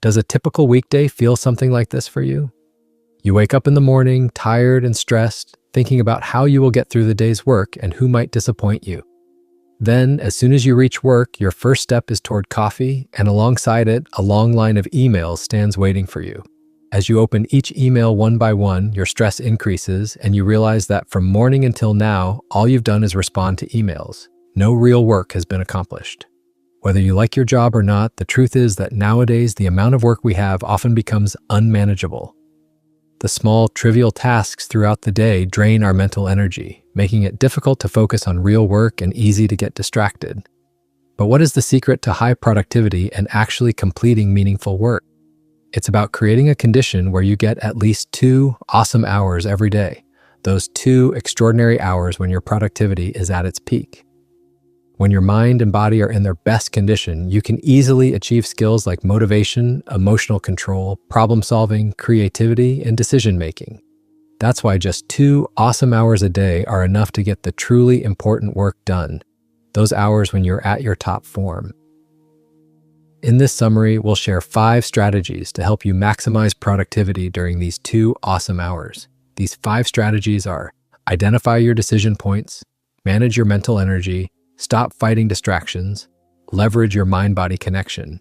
Does a typical weekday feel something like this for you? You wake up in the morning, tired and stressed, thinking about how you will get through the day's work and who might disappoint you. Then, as soon as you reach work, your first step is toward coffee, and alongside it, a long line of emails stands waiting for you. As you open each email one by one, your stress increases, and you realize that from morning until now, all you've done is respond to emails. No real work has been accomplished. Whether you like your job or not, the truth is that nowadays the amount of work we have often becomes unmanageable. The small, trivial tasks throughout the day drain our mental energy, making it difficult to focus on real work and easy to get distracted. But what is the secret to high productivity and actually completing meaningful work? It's about creating a condition where you get at least 2 awesome hours every day, those 2 extraordinary hours when your productivity is at its peak. When your mind and body are in their best condition, you can easily achieve skills like motivation, emotional control, problem solving, creativity, and decision making. That's why just 2 awesome hours a day are enough to get the truly important work done, those hours when you're at your top form. In this summary, we'll share 5 strategies to help you maximize productivity during these 2 awesome hours. These 5 strategies are: identify your decision points, manage your mental energy, stop fighting distractions, leverage your mind-body connection,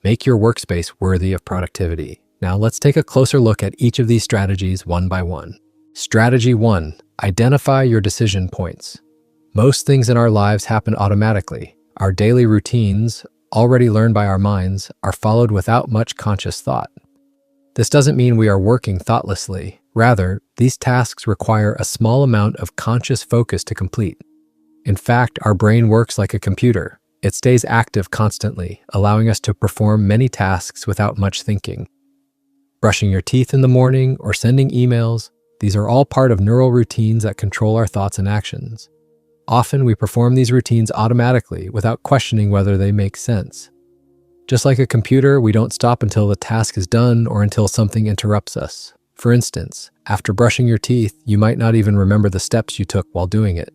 make your workspace worthy of productivity. Now let's take a closer look at each of these strategies one by one. Strategy 1, identify your decision points. Most things in our lives happen automatically. Our daily routines, already learned by our minds, are followed without much conscious thought. This doesn't mean we are working thoughtlessly. Rather, these tasks require a small amount of conscious focus to complete. In fact, our brain works like a computer. It stays active constantly, allowing us to perform many tasks without much thinking. Brushing your teeth in the morning or sending emails, these are all part of neural routines that control our thoughts and actions. Often we perform these routines automatically without questioning whether they make sense. Just like a computer, we don't stop until the task is done or until something interrupts us. For instance, after brushing your teeth, you might not even remember the steps you took while doing it.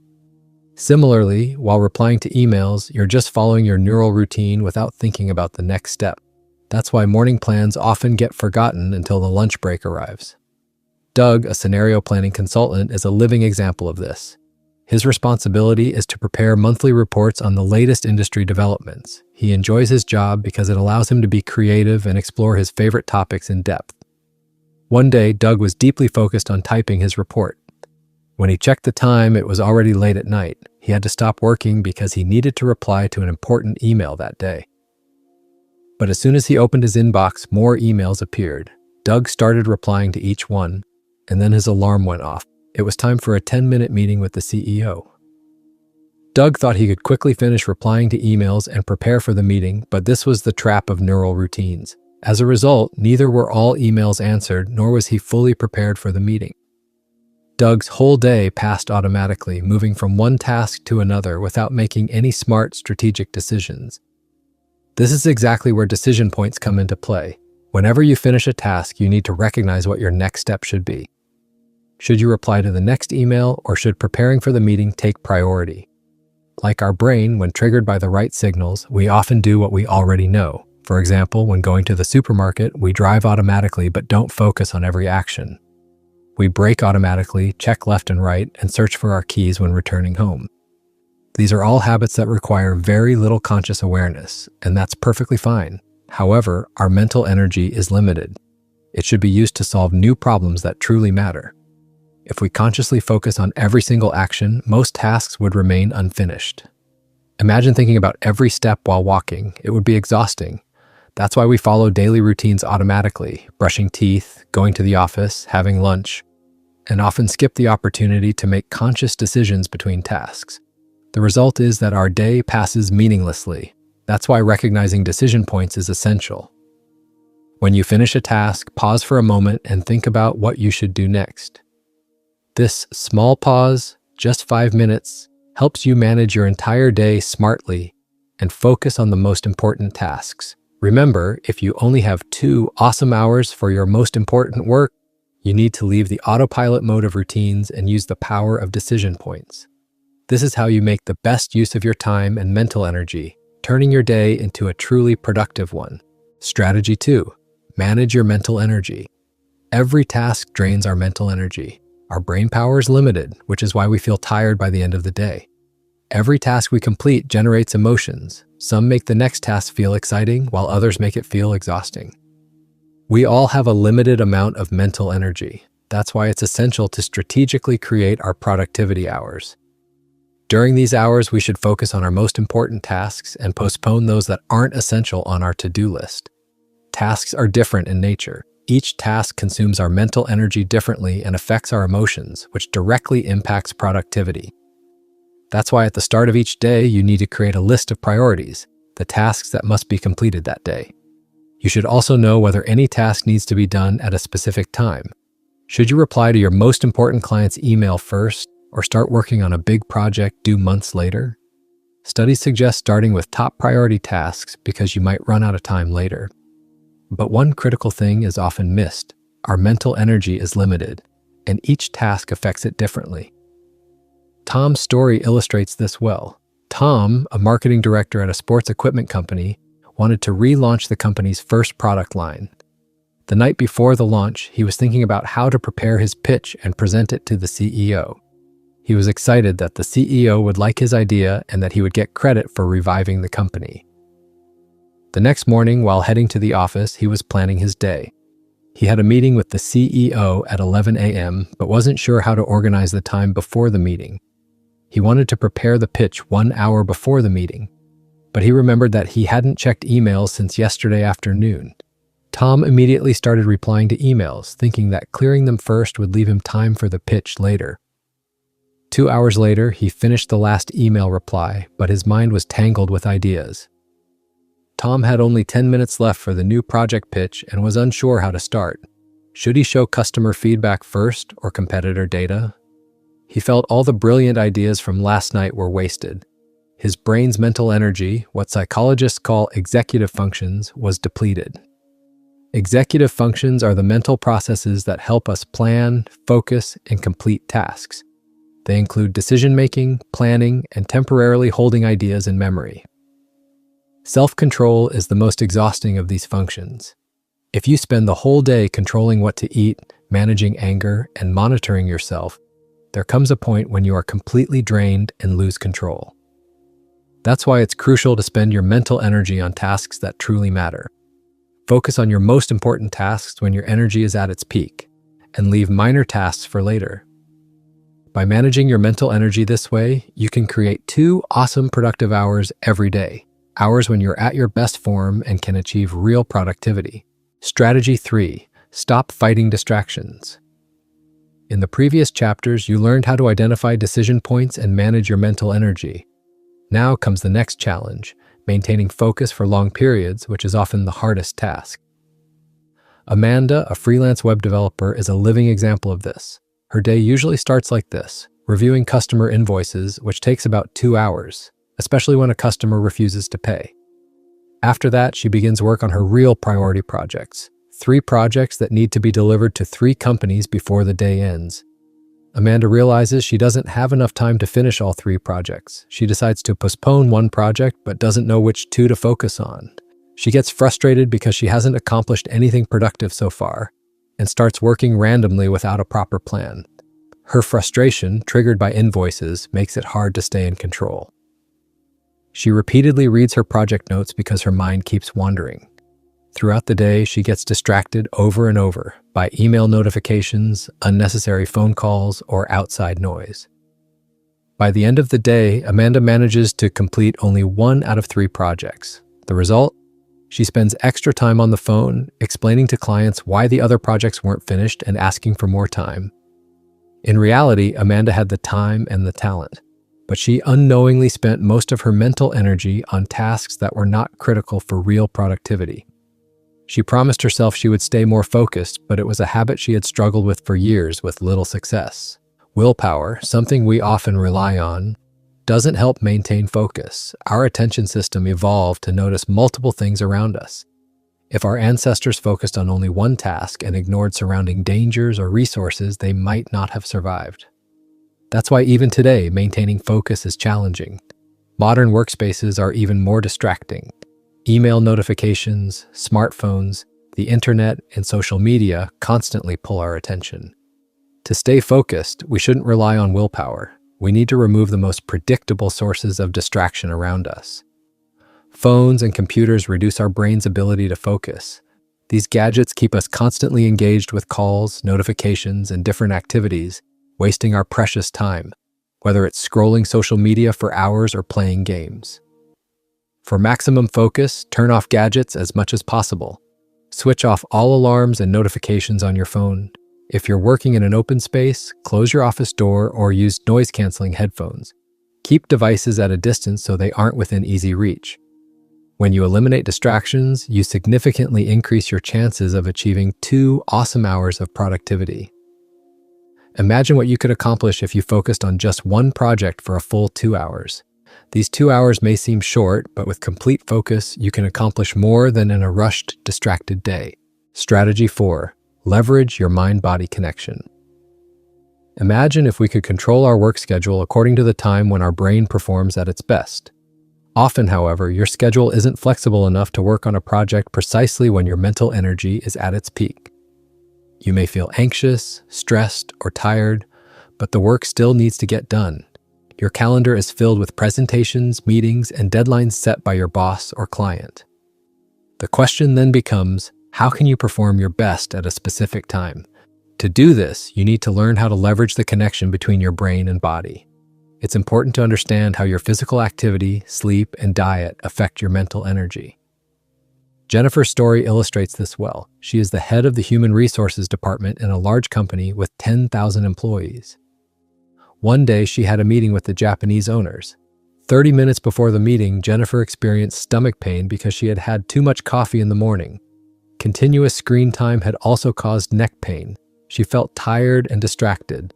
Similarly, while replying to emails, you're just following your neural routine without thinking about the next step. That's why morning plans often get forgotten until the lunch break arrives. Doug, a scenario planning consultant, is a living example of this. His responsibility is to prepare monthly reports on the latest industry developments. He enjoys his job because it allows him to be creative and explore his favorite topics in depth. One day, Doug was deeply focused on typing his report. When he checked the time, it was already late at night. He had to stop working because he needed to reply to an important email that day. But as soon as he opened his inbox, more emails appeared. Doug started replying to each one, and then his alarm went off. It was time for a 10-minute meeting with the CEO. Doug thought he could quickly finish replying to emails and prepare for the meeting, but this was the trap of neural routines. As a result, neither were all emails answered, nor was he fully prepared for the meeting. Doug's whole day passed automatically, moving from one task to another without making any smart, strategic decisions. This is exactly where decision points come into play. Whenever you finish a task, you need to recognize what your next step should be. Should you reply to the next email, or should preparing for the meeting take priority? Like our brain, when triggered by the right signals, we often do what we already know. For example, when going to the supermarket, we drive automatically but don't focus on every action. We brake automatically, check left and right, and search for our keys when returning home. These are all habits that require very little conscious awareness, and that's perfectly fine. However, our mental energy is limited. It should be used to solve new problems that truly matter. If we consciously focus on every single action, most tasks would remain unfinished. Imagine thinking about every step while walking. It would be exhausting. That's why we follow daily routines automatically, brushing teeth, going to the office, having lunch, and often skip the opportunity to make conscious decisions between tasks. The result is that our day passes meaninglessly. That's why recognizing decision points is essential. When you finish a task, pause for a moment and think about what you should do next. This small pause, just 5 minutes, helps you manage your entire day smartly and focus on the most important tasks. Remember, if you only have 2 awesome hours for your most important work, you need to leave the autopilot mode of routines and use the power of decision points. This is how you make the best use of your time and mental energy, turning your day into a truly productive one. Strategy 2. Manage your mental energy. Every task drains our mental energy. Our brain power is limited, which is why we feel tired by the end of the day. Every task we complete generates emotions. Some make the next task feel exciting, while others make it feel exhausting. We all have a limited amount of mental energy. That's why it's essential to strategically create our productivity hours. During these hours, we should focus on our most important tasks and postpone those that aren't essential on our to-do list. Tasks are different in nature. Each task consumes our mental energy differently and affects our emotions, which directly impacts productivity. That's why at the start of each day, you need to create a list of priorities, the tasks that must be completed that day. You should also know whether any task needs to be done at a specific time. Should you reply to your most important client's email first, or start working on a big project due months later? Studies suggest starting with top priority tasks because you might run out of time later. But one critical thing is often missed. Our mental energy is limited, and each task affects it differently. Tom's story illustrates this well. Tom, a marketing director at a sports equipment company, wanted to relaunch the company's first product line. The night before the launch, he was thinking about how to prepare his pitch and present it to the CEO. He was excited that the CEO would like his idea and that he would get credit for reviving the company. The next morning, while heading to the office, he was planning his day. He had a meeting with the CEO at 11 a.m., but wasn't sure how to organize the time before the meeting. He wanted to prepare the pitch 1 hour before the meeting, but he remembered that he hadn't checked emails since yesterday afternoon. Tom immediately started replying to emails, thinking that clearing them first would leave him time for the pitch later. 2 hours later, he finished the last email reply, but his mind was tangled with ideas. Tom had only 10 minutes left for the new project pitch and was unsure how to start. Should he show customer feedback first or competitor data? He felt all the brilliant ideas from last night were wasted. His brain's mental energy, what psychologists call executive functions, was depleted. Executive functions are the mental processes that help us plan, focus, and complete tasks. They include decision-making, planning, and temporarily holding ideas in memory. Self-control is the most exhausting of these functions. If you spend the whole day controlling what to eat, managing anger, and monitoring yourself, there comes a point when you are completely drained and lose control. That's why it's crucial to spend your mental energy on tasks that truly matter. Focus on your most important tasks when your energy is at its peak, and leave minor tasks for later. By managing your mental energy this way, you can create 2 awesome productive hours every day, hours when you're at your best form and can achieve real productivity. Strategy 3. Stop fighting distractions. In the previous chapters, you learned how to identify decision points and manage your mental energy. Now comes the next challenge, maintaining focus for long periods, which is often the hardest task. Amanda, a freelance web developer, is a living example of this. Her day usually starts like this, reviewing customer invoices, which takes about 2 hours, especially when a customer refuses to pay. After that, she begins work on her real priority projects, 3 projects that need to be delivered to 3 companies before the day ends. Amanda realizes she doesn't have enough time to finish all 3 projects. She decides to postpone one project, but doesn't know which 2 to focus on. She gets frustrated because she hasn't accomplished anything productive so far, and starts working randomly without a proper plan. Her frustration, triggered by invoices, makes it hard to stay in control. She repeatedly reads her project notes because her mind keeps wandering. Throughout the day, she gets distracted over and over by email notifications, unnecessary phone calls, or outside noise. By the end of the day, Amanda manages to complete only 1 out of 3 projects. The result? She spends extra time on the phone, explaining to clients why the other projects weren't finished and asking for more time. In reality, Amanda had the time and the talent, but she unknowingly spent most of her mental energy on tasks that were not critical for real productivity. She promised herself she would stay more focused, but it was a habit she had struggled with for years with little success. Willpower, something we often rely on, doesn't help maintain focus. Our attention system evolved to notice multiple things around us. If our ancestors focused on only one task and ignored surrounding dangers or resources, they might not have survived. That's why even today, maintaining focus is challenging. Modern workspaces are even more distracting. Email notifications, smartphones, the internet, and social media constantly pull our attention. To stay focused, we shouldn't rely on willpower. We need to remove the most predictable sources of distraction around us. Phones and computers reduce our brain's ability to focus. These gadgets keep us constantly engaged with calls, notifications, and different activities, wasting our precious time, whether it's scrolling social media for hours or playing games. For maximum focus, turn off gadgets as much as possible. Switch off all alarms and notifications on your phone. If you're working in an open space, close your office door or use noise-canceling headphones. Keep devices at a distance so they aren't within easy reach. When you eliminate distractions, you significantly increase your chances of achieving 2 awesome hours of productivity. Imagine what you could accomplish if you focused on just one project for a full 2 hours. These 2 hours may seem short, but with complete focus, you can accomplish more than in a rushed, distracted day. Strategy 4. Leverage your mind-body connection. Imagine if we could control our work schedule according to the time when our brain performs at its best. Often, however, your schedule isn't flexible enough to work on a project precisely when your mental energy is at its peak. You may feel anxious, stressed, or tired, but the work still needs to get done. Your calendar is filled with presentations, meetings, and deadlines set by your boss or client. The question then becomes, how can you perform your best at a specific time? To do this, you need to learn how to leverage the connection between your brain and body. It's important to understand how your physical activity, sleep, and diet affect your mental energy. Jennifer's story illustrates this well. She is the head of the human resources department in a large company with 10,000 employees. One day, she had a meeting with the Japanese owners. 30 minutes before the meeting, Jennifer experienced stomach pain because she had had too much coffee in the morning. Continuous screen time had also caused neck pain. She felt tired and distracted.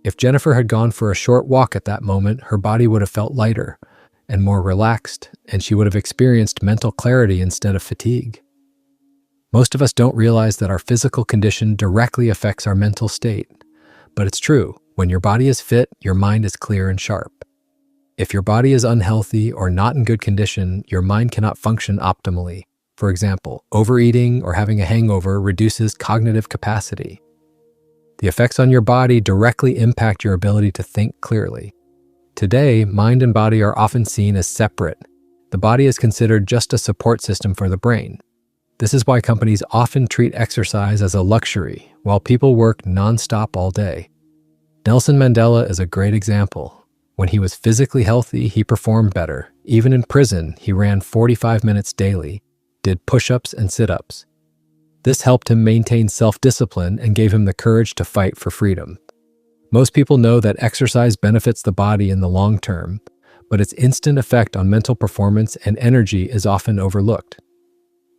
If Jennifer had gone for a short walk at that moment, her body would have felt lighter and more relaxed, and she would have experienced mental clarity instead of fatigue. Most of us don't realize that our physical condition directly affects our mental state. But it's true, when your body is fit, your mind is clear and sharp. If your body is unhealthy or not in good condition, your mind cannot function optimally. For example, overeating or having a hangover reduces cognitive capacity. The effects on your body directly impact your ability to think clearly. Today, mind and body are often seen as separate. The body is considered just a support system for the brain. This is why companies often treat exercise as a luxury, while people work nonstop all day. Nelson Mandela is a great example. When he was physically healthy, he performed better. Even in prison, he ran 45 minutes daily, did push-ups and sit-ups. This helped him maintain self-discipline and gave him the courage to fight for freedom. Most people know that exercise benefits the body in the long term, but its instant effect on mental performance and energy is often overlooked.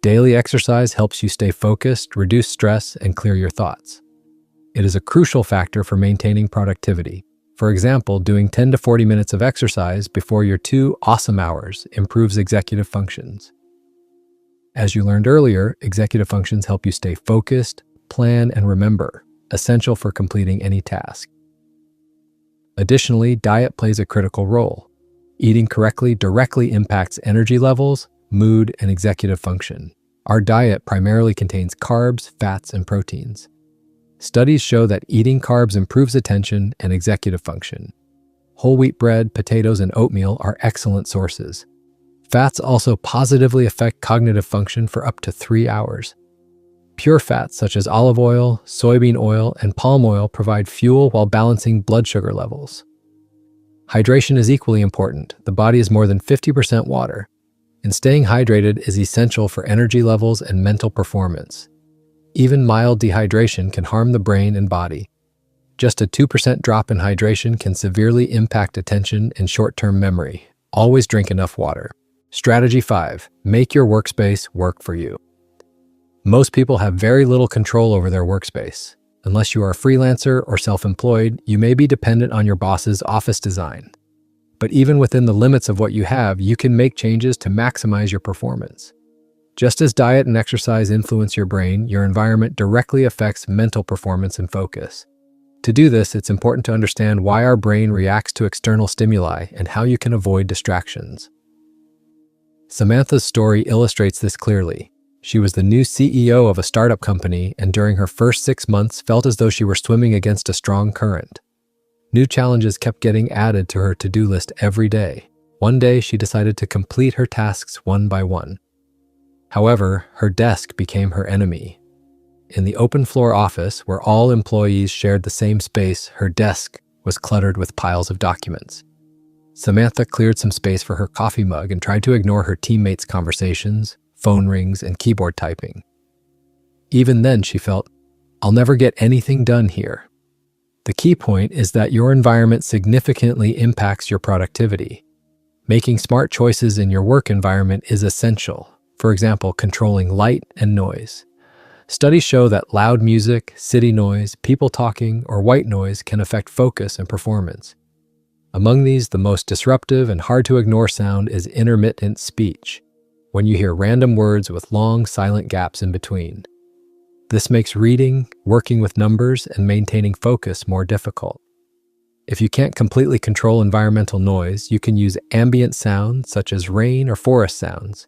Daily exercise helps you stay focused, reduce stress, and clear your thoughts. It is a crucial factor for maintaining productivity. For example, doing 10 to 40 minutes of exercise before your 2 awesome hours improves executive functions. As you learned earlier, executive functions help you stay focused, plan, and remember, essential for completing any task. Additionally, diet plays a critical role. Eating correctly directly impacts energy levels, mood, and executive function. Our diet primarily contains carbs, fats, and proteins. Studies show that eating carbs improves attention and executive function. Whole wheat bread, potatoes, and oatmeal are excellent sources. Fats also positively affect cognitive function for up to 3 hours. Pure fats such as olive oil, soybean oil, and palm oil provide fuel while balancing blood sugar levels. Hydration is equally important. The body is more than 50% water, and staying hydrated is essential for energy levels and mental performance. Even mild dehydration can harm the brain and body. Just a 2% drop in hydration can severely impact attention and short-term memory. Always drink enough water. Strategy 5. Make your workspace work for you. Most people have very little control over their workspace. Unless you are a freelancer or self-employed, you may be dependent on your boss's office design. But even within the limits of what you have, you can make changes to maximize your performance. Just as diet and exercise influence your brain, your environment directly affects mental performance and focus. To do this, it's important to understand why our brain reacts to external stimuli and how you can avoid distractions. Samantha's story illustrates this clearly. She was the new CEO of a startup company, and during her first 6 months felt as though she were swimming against a strong current. New challenges kept getting added to her to-do list every day. One day, she decided to complete her tasks one by one. However, her desk became her enemy. In the open-floor office, where all employees shared the same space, her desk was cluttered with piles of documents. Samantha cleared some space for her coffee mug and tried to ignore her teammates' conversations, phone rings, and keyboard typing. Even then, she felt, "I'll never get anything done here." The key point is that your environment significantly impacts your productivity. Making smart choices in your work environment is essential. For example, controlling light and noise. Studies show that loud music, city noise, people talking, or white noise can affect focus and performance. Among these, the most disruptive and hard to ignore sound is intermittent speech, when you hear random words with long, silent gaps in between. This makes reading, working with numbers, and maintaining focus more difficult. If you can't completely control environmental noise, you can use ambient sounds such as rain or forest sounds.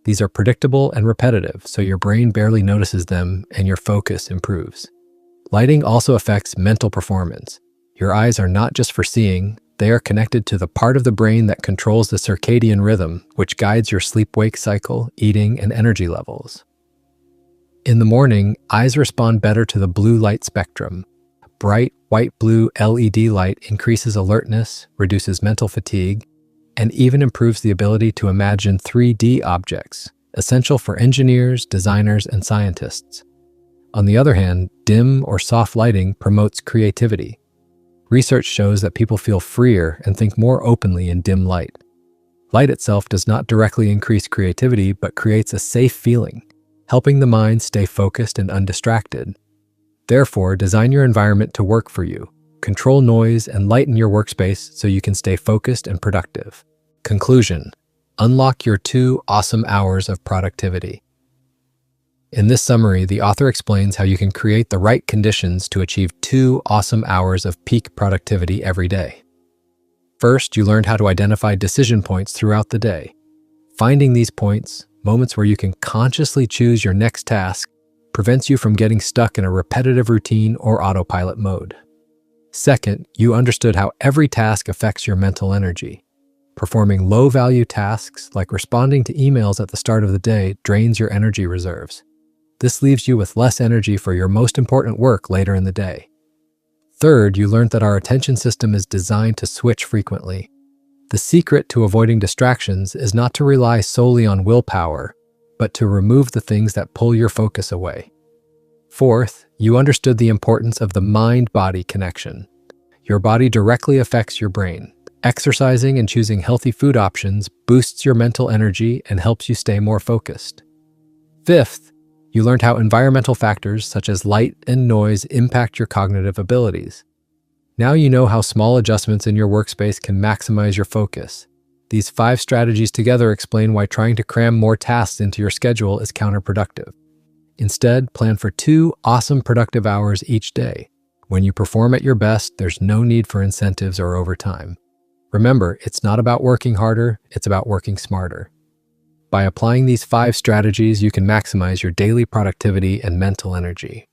These are predictable and repetitive, so your brain barely notices them and your focus improves. Lighting also affects mental performance. Your eyes are not just for seeing, they are connected to the part of the brain that controls the circadian rhythm, which guides your sleep-wake cycle, eating, and energy levels. In the morning, eyes respond better to the blue light spectrum. Bright, white-blue LED light increases alertness, reduces mental fatigue, and even improves the ability to imagine 3D objects, essential for engineers, designers, and scientists. On the other hand, dim or soft lighting promotes creativity. Research shows that people feel freer and think more openly in dim light. Light itself does not directly increase creativity, but creates a safe feeling, helping the mind stay focused and undistracted. Therefore, design your environment to work for you. Control noise and lighten your workspace so you can stay focused and productive. Conclusion: unlock your 2 awesome hours of productivity. In this summary, the author explains how you can create the right conditions to achieve 2 awesome hours of peak productivity every day. First, you learned how to identify decision points throughout the day. Finding these points, moments where you can consciously choose your next task, prevents you from getting stuck in a repetitive routine or autopilot mode. Second, you understood how every task affects your mental energy. Performing low-value tasks, like responding to emails at the start of the day, drains your energy reserves. This leaves you with less energy for your most important work later in the day. Third, you learned that our attention system is designed to switch frequently. The secret to avoiding distractions is not to rely solely on willpower, but to remove the things that pull your focus away. Fourth, you understood the importance of the mind-body connection. Your body directly affects your brain. Exercising and choosing healthy food options boosts your mental energy and helps you stay more focused. Fifth, you learned how environmental factors such as light and noise impact your cognitive abilities. Now you know how small adjustments in your workspace can maximize your focus. These 5 strategies together explain why trying to cram more tasks into your schedule is counterproductive. Instead, plan for 2 awesome productive hours each day. When you perform at your best, there's no need for incentives or overtime. Remember, it's not about working harder, it's about working smarter. By applying these 5 strategies, you can maximize your daily productivity and mental energy.